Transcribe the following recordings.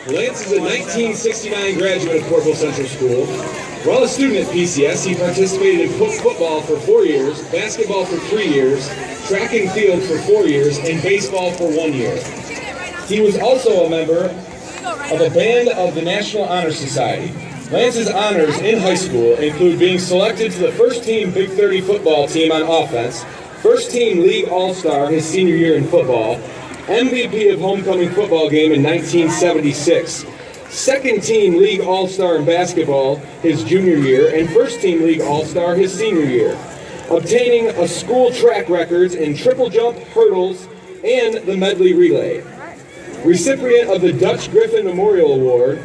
Lance is a 1969 graduate of Portville Central School. While a student at PCS, he participated in football for 4 years, basketball for 3 years, track and field for 4 years, and baseball for 1 year. He was also a member of a band of the National Honor Society. Lance's honors in high school include being selected to the first team Big 30 football team on offense, first team league all-star his senior year in football, MVP of homecoming football game in 1976, second team league all-star in basketball his junior year, and first team league all-star his senior year, obtaining a school track records in triple jump, hurdles, and the medley relay. Recipient of the Dutch Griffin Memorial Award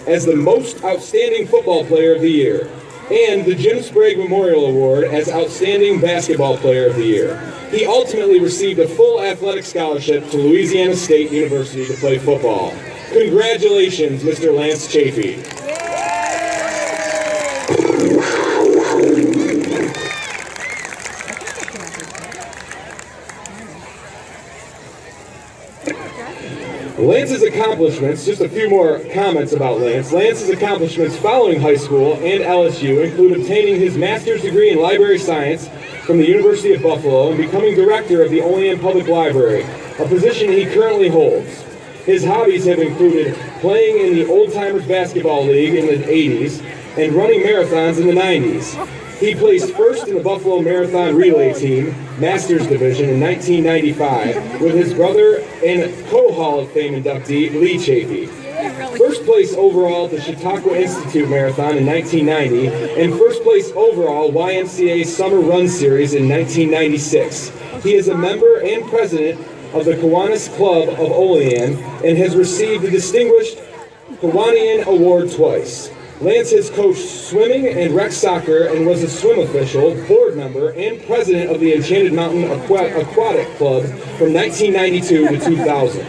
as the most outstanding football player of the year, and the Jim Sprague Memorial Award as outstanding basketball player of the year. He ultimately received a full athletic scholarship to Louisiana State University to play football. Congratulations, Mr. Lance Chaffee. Lance's accomplishments, just a few more comments about Lance. Lance's accomplishments following high school and LSU include obtaining his master's degree in library science from the University of Buffalo and becoming director of the Olean Public Library, a position he currently holds. His hobbies have included playing in the Old Timers Basketball League in the 80s and running marathons in the 90s. He placed first in the Buffalo Marathon Relay Team, Masters Division, in 1995 with his brother and co-Hall of Fame inductee, Lee Chaffee. First place overall at the Chautauqua Institute Marathon in 1990, and first place overall YMCA Summer Run Series in 1996. He is a member and president of the Kiwanis Club of Olean and has received the Distinguished Kiwanian Award twice. Lance has coached swimming and rec soccer and was a swim official, board member, and president of the Enchanted Mountain Aquatic Club from 1992 to 2000.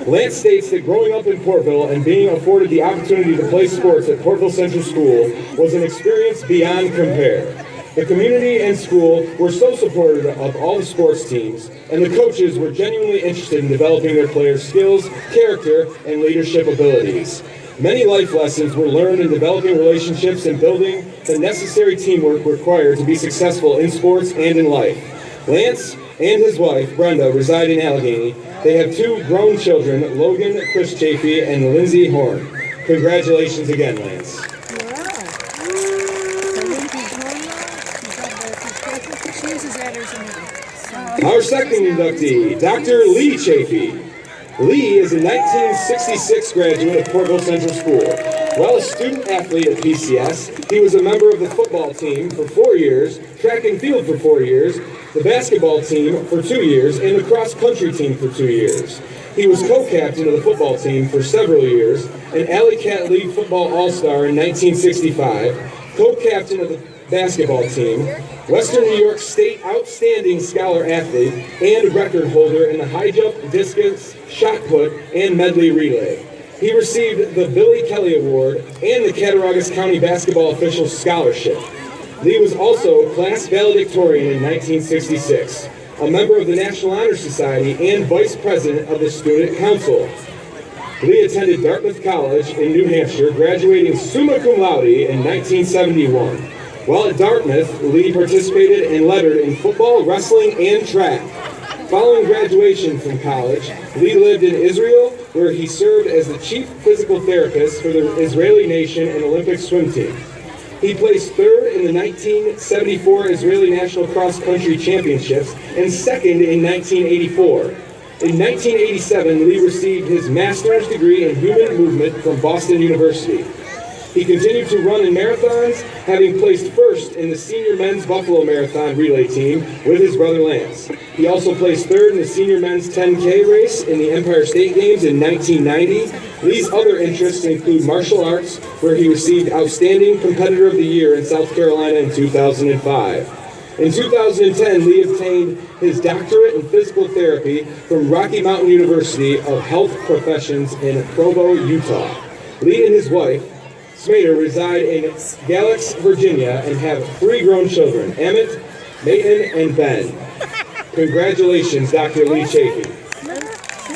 Lance states that growing up in Portville and being afforded the opportunity to play sports at Portville Central School was an experience beyond compare. The community and school were so supportive of all the sports teams, and the coaches were genuinely interested in developing their players' skills, character, and leadership abilities. Many life lessons were learned in developing relationships and building the necessary teamwork required to be successful in sports and in life. Lance and his wife, Brenda, reside in Allegheny. They have 2 grown children, Logan Chris Chaffee and Lindsay Horn. Congratulations again, Lance. Our second inductee, Dr. Lee Chaffee. Lee is a 1966 graduate of Portville Central School. While a student athlete at PCS, he was a member of the football team for 4 years, track and field for 4 years, the basketball team for 2 years, and the cross-country team for 2 years. He was co-captain of the football team for several years, an Alley Cat League football all-star in 1965, co-captain of the basketball team, Western New York State Outstanding Scholar Athlete, and record holder in the high jump, discus, shot put, and medley relay. He received the Billy Kelly Award and the Cattaraugus County Basketball Official Scholarship. Lee was also class valedictorian in 1966, a member of the National Honor Society, and vice president of the Student Council. Lee attended Dartmouth College in New Hampshire, graduating summa cum laude in 1971. While at Dartmouth, Lee participated and lettered in football, wrestling, and track. Following graduation from college, Lee lived in Israel, where he served as the chief physical therapist for the Israeli nation and Olympic swim team. He placed third in the 1974 Israeli National Cross Country Championships and second in 1984. In 1987, Lee received his master's degree in human movement from Boston University. He continued to run in marathons, having placed first in the senior men's Buffalo Marathon relay team with his brother Lance. He also placed third in the senior men's 10K race in the Empire State Games in 1990. Lee's other interests include martial arts, where he received Outstanding Competitor of the Year in South Carolina in 2005. In 2010, Lee obtained his doctorate in physical therapy from Rocky Mountain University of Health Professions in Provo, Utah. Lee and his wife, Smader, reside in Galax, Virginia, and have 3 grown children, Emmett, Maiden, and Ben. Congratulations, Dr. Lee Chaffee.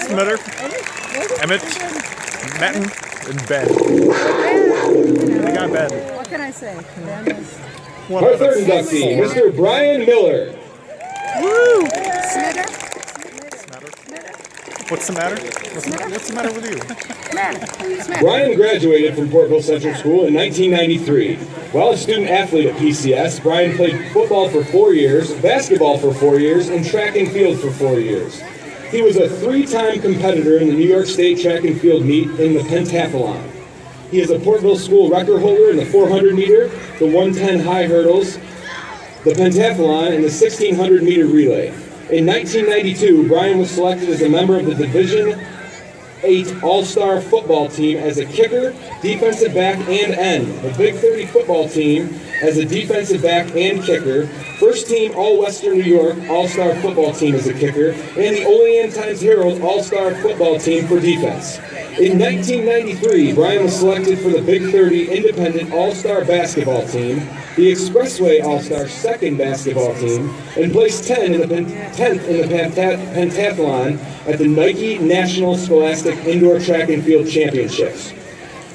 Smitter, Emmett, Matten, and Ben. I got Ben. What can I say? Our third inductee, Mr. Brian Miller. Woo! Smitter? What's the matter? What's the matter with you? Brian graduated from Portville Central School in 1993. While a student athlete at PCS, Brian played football for 4 years, basketball for 4 years, and track and field for 4 years. He was a 3-time competitor in the New York State track and field meet in the pentathlon. He is a Portville School record holder in the 400 meter, the 110 high hurdles, the pentathlon, and the 1600 meter relay. In 1992, Brian was selected as a member of the Division 8 All-Star football team as a kicker, defensive back, and end. The Big 30 football team as a defensive back and kicker. First team All-Western New York All-Star football team as a kicker. And the Olean Times-Herald All-Star football team for defense. In 1993, Brian was selected for the Big 30 Independent All-Star basketball team, the Expressway All-Star second basketball team, and placed 10th in the pentathlon at the Nike National Scholastic Indoor Track and Field Championships.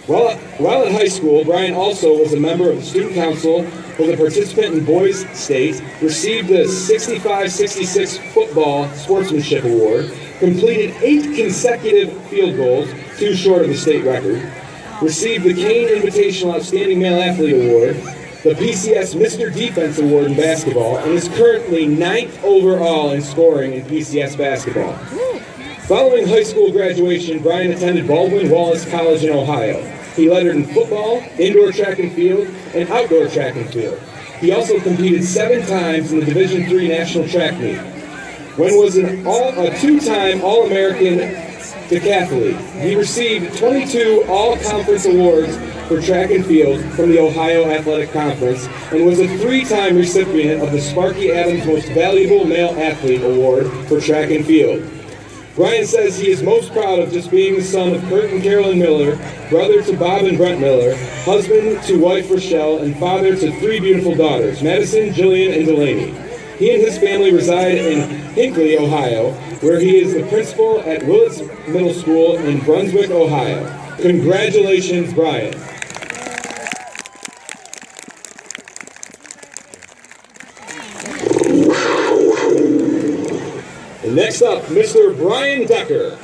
While at high school, Brian also was a member of the Student Council, was a participant in Boys State, received the 65-66 Football Sportsmanship Award, completed 8 consecutive field goals, 2 short of the state record, received the Kane Invitational Outstanding Male Athlete Award, the PCS Mr. Defense Award in basketball, and is currently 9th overall in scoring in PCS basketball. Following high school graduation, Brian attended Baldwin Wallace College in Ohio. He lettered in football, indoor track and field, and outdoor track and field. He also competed 7 times in the Division III National Track Meet. When was a 2-time All-American decathlete. He received 22 All-Conference awards for track and field from the Ohio Athletic Conference and was a 3-time recipient of the Sparky Adams Most Valuable Male Athlete Award for track and field. Brian says he is most proud of just being the son of Kurt and Carolyn Miller, brother to Bob and Brent Miller, husband to wife Rochelle, and father to 3 beautiful daughters, Madison, Jillian, and Delaney. He and his family reside in Hinckley, Ohio, where he is the principal at Willits Middle School in Brunswick, Ohio. Congratulations, Brian. And next up, Mr. Brian Decker.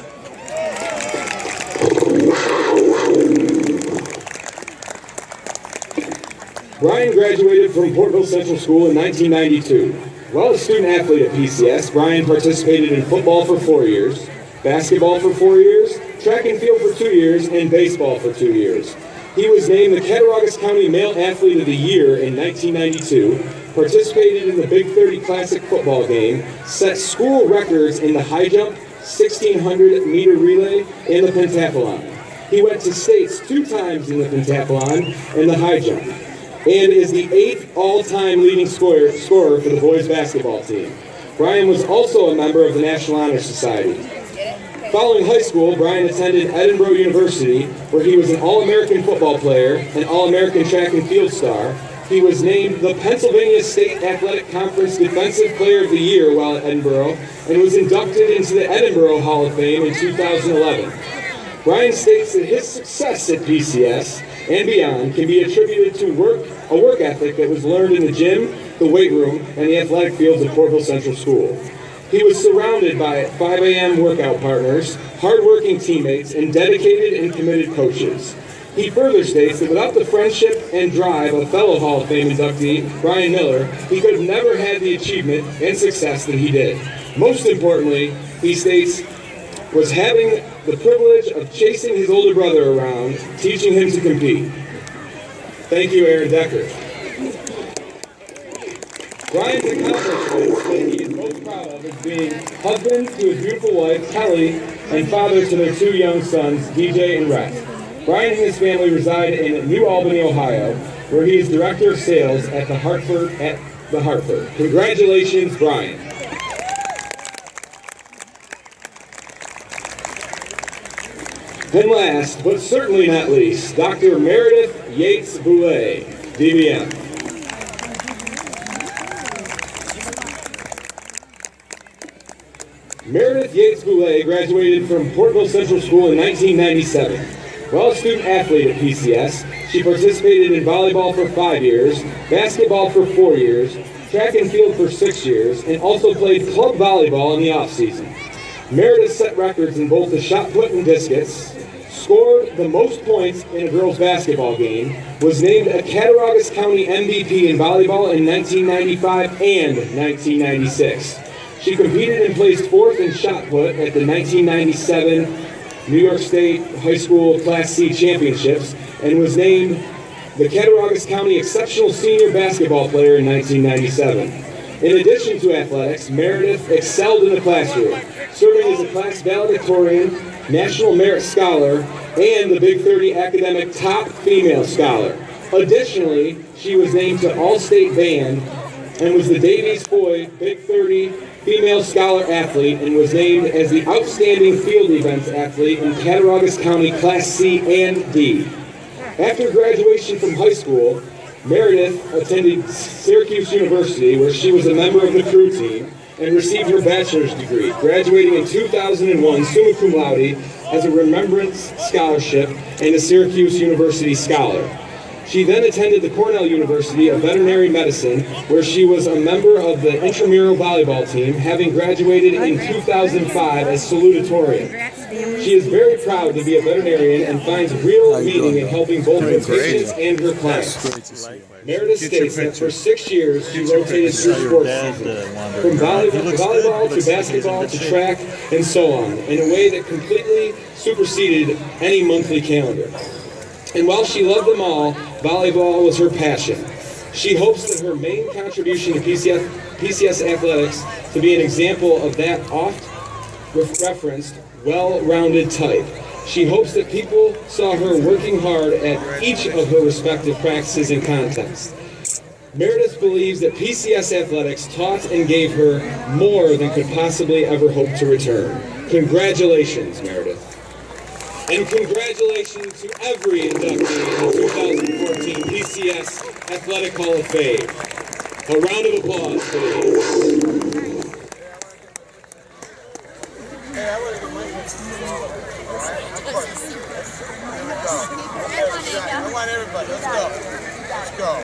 Brian graduated from Portville Central School in 1992. While a student athlete at PCS, Brian participated in football for 4 years, basketball for 4 years, track and field for 2 years, and baseball for 2 years. He was named the Cattaraugus County Male Athlete of the Year in 1992, participated in the Big 30 Classic football game, set school records in the high jump, 1600 meter relay, and the pentathlon. He went to states 2 times in the pentathlon and the high jump, and is the 8th all-time leading scorer for the boys basketball team. Brian was also a member of the National Honor Society. Following high school, Brian attended Edinboro University, where he was an All-American football player, an All-American track and field star. He was named the Pennsylvania State Athletic Conference Defensive Player of the Year while at Edinboro, and was inducted into the Edinboro Hall of Fame in 2011. Brian states that his success at PCS and beyond can be attributed to a work ethic that was learned in the gym, the weight room, and the athletic fields of Portville Central School. He was surrounded by 5 a.m. workout partners, hardworking teammates, and dedicated and committed coaches. He further states that without the friendship and drive of fellow Hall of Fame inductee Brian Miller, he could have never had the achievement and success that he did. Most importantly, he states, was having the privilege of chasing his older brother around, teaching him to compete. Thank you, Aaron Decker. Brian's accomplishments that he is most proud of is being husband to his beautiful wife, Kelly, and father to their 2 young sons, DJ and Rex. Brian and his family reside in New Albany, Ohio, where he is director of sales at the Hartford. Congratulations, Brian. And last, but certainly not least, Dr. Meredith Yates Boulay, DBM. Meredith Yates graduated from Portville Central School in 1997. While a student athlete at PCS, she participated in volleyball for 5 years, basketball for 4 years, track and field for 6 years, and also played club volleyball in the off-season. Meredith set records in both the shot put and discus, scored the most points in a girls' basketball game, was named a Cattaraugus County MVP in volleyball in 1995 and 1996. She competed and placed 4th in shot put at the 1997 New York State High School Class C Championships and was named the Cattaraugus County Exceptional Senior Basketball Player in 1997. In addition to athletics, Meredith excelled in the classroom, serving as a class valedictorian, National Merit Scholar, and the Big 30 Academic Top Female Scholar. Additionally, she was named to All-State Band and was the Davies Foy Big 30 Female Scholar Athlete and was named as the Outstanding Field Events Athlete in Cattaraugus County Class C and D. After graduation from high school, Meredith attended Syracuse University, where she was a member of the crew team and received her bachelor's degree, graduating in 2001 summa cum laude as a Remembrance Scholarship and a Syracuse University Scholar. She then attended the Cornell University of Veterinary Medicine, where she was a member of the intramural volleyball team, having graduated in 2005 as salutatorian. She is very proud to be a veterinarian and finds real meaning in helping both her patients and her clients. Meredith states that for 6 years she rotated through sports seasons, from volleyball to basketball to track and so on, in a way that completely superseded any monthly calendar. And while she loved them all, volleyball was her passion. She hopes that her main contribution to PCS athletics to be an example of that oft-referenced, well-rounded type. She hopes that people saw her working hard at each of her respective practices and contexts. Meredith believes that PCS athletics taught and gave her more than could possibly ever hope to return. Congratulations, Meredith. And congratulations to every inductee in the 2014 PCS Athletic Hall of Fame. A round of applause, please.